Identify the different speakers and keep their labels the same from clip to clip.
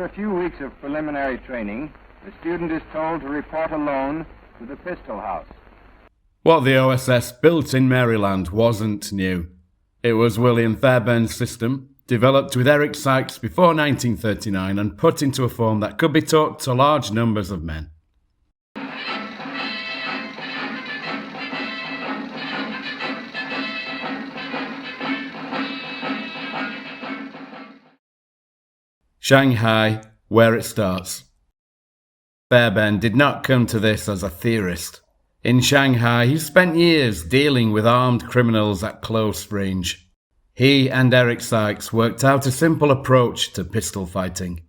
Speaker 1: After a few weeks of preliminary training, the student is told to report alone to the pistol house.
Speaker 2: What the OSS built in Maryland wasn't new. It was William Fairbairn's system, developed with Eric Sykes before 1939 and put into a form that could be taught to large numbers of men. Shanghai, where it starts. Fairbairn did not come to this as a theorist. In Shanghai, he spent years dealing with armed criminals at close range. He and Eric Sykes worked out a simple approach to pistol fighting.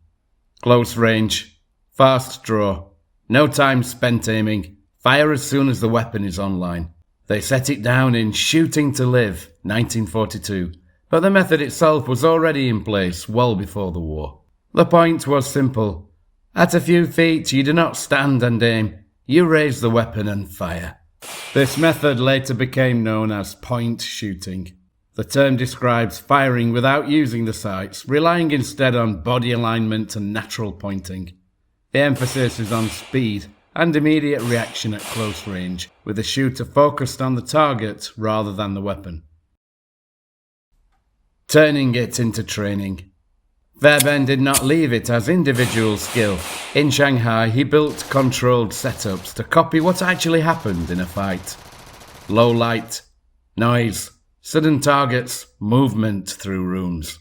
Speaker 2: Close range, fast draw, no time spent aiming, fire as soon as the weapon is online. They set it down in Shooting to Live, 1942, but the method itself was already in place well before the war. The point was simple. At a few feet, you do not stand and aim. You raise the weapon and fire. This method later became known as point shooting. The term describes firing without using the sights, relying instead on body alignment and natural pointing. The emphasis is on speed and immediate reaction at close range, with the shooter focused on the target rather than the weapon. Turning it into training. Fairbairn did not leave it as individual skill. In Shanghai, he built controlled setups to copy what actually happened in a fight. Low light, noise, sudden targets, movement through rooms.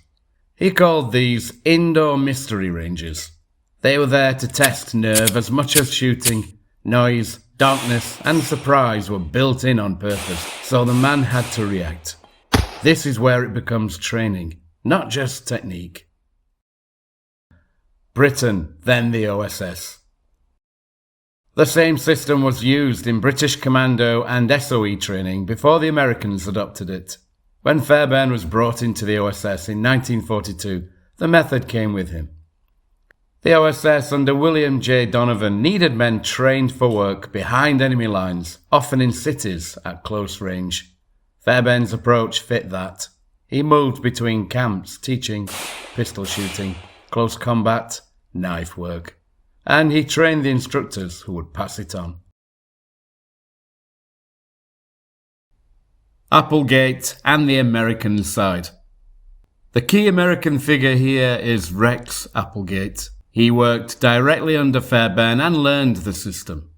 Speaker 2: He called these indoor mystery ranges. They were there to test nerve as much as shooting. Noise, darkness, and surprise were built in on purpose, so the man had to react. This is where it becomes training, not just technique. Britain, then the OSS. The same system was used in British Commando and SOE training before the Americans adopted it. When Fairbairn was brought into the OSS in 1942, the method came with him. The OSS under William J. Donovan needed men trained for work behind enemy lines, often in cities at close range. Fairbairn's approach fit that. He moved between camps, teaching, pistol shooting, close combat, knife work, and he trained the instructors who would pass it on. Applegate and the American side. The key American figure here is Rex Applegate. He worked directly under Fairbairn and learned the system.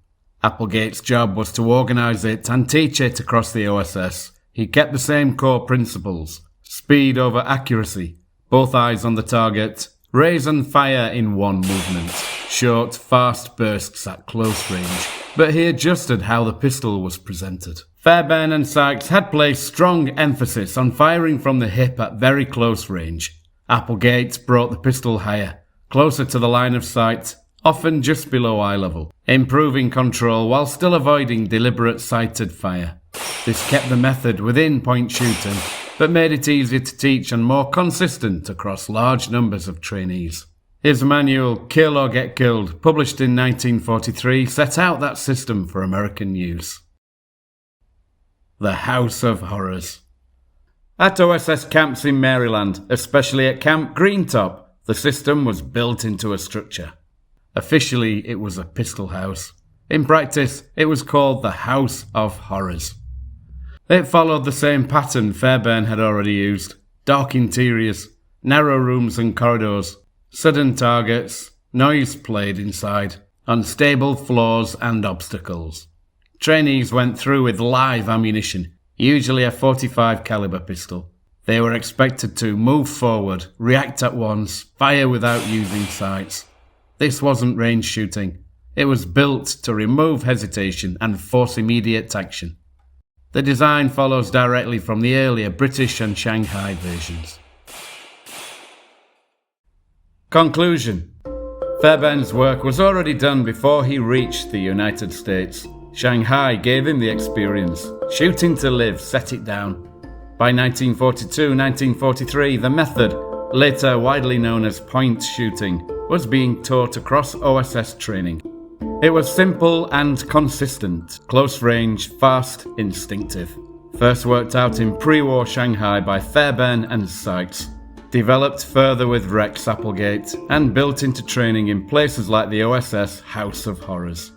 Speaker 2: Applegate's job was to organise it and teach it across the OSS. He kept the same core principles: speed over accuracy, both eyes on the target, raise and fire in one movement, short, fast bursts at close range, but he adjusted how the pistol was presented. Fairbairn and Sykes had placed strong emphasis on firing from the hip at very close range. Applegate brought the pistol higher, closer to the line of sight, often just below eye level, improving control while still avoiding deliberate sighted fire. This kept the method within point shooting, but made it easier to teach and more consistent across large numbers of trainees. His manual, Kill or Get Killed, published in 1943, set out that system for American use. The House of Horrors. At OSS camps in Maryland, especially at Camp Greentop, the system was built into a structure. Officially, it was a pistol house. In practice, it was called the House of Horrors. It followed the same pattern Fairbairn had already used: dark interiors, narrow rooms and corridors, sudden targets, noise played inside, unstable floors and obstacles. Trainees went through with live ammunition, usually a .45 caliber pistol. They were expected to move forward, react at once, fire without using sights. This wasn't range shooting. It was built to remove hesitation and force immediate action. The design follows directly from the earlier British and Shanghai versions. Conclusion. Fairbairn's work was already done before he reached the United States. Shanghai gave him the experience. Shooting to Live set it down. By 1942-1943, the method, later widely known as point shooting, was being taught across OSS training. It was simple and consistent, close range, fast, instinctive. First worked out in pre-war Shanghai by Fairbairn and Sykes. developed further with Rex Applegate, and built into training in places like the OSS House of Horrors.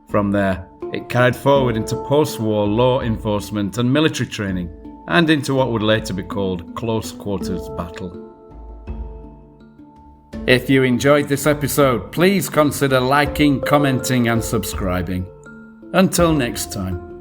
Speaker 2: From there, it carried forward into post-war law enforcement and military training, and into what would later be called close quarters battle. If you enjoyed this episode, please consider liking, commenting and subscribing. Until next time.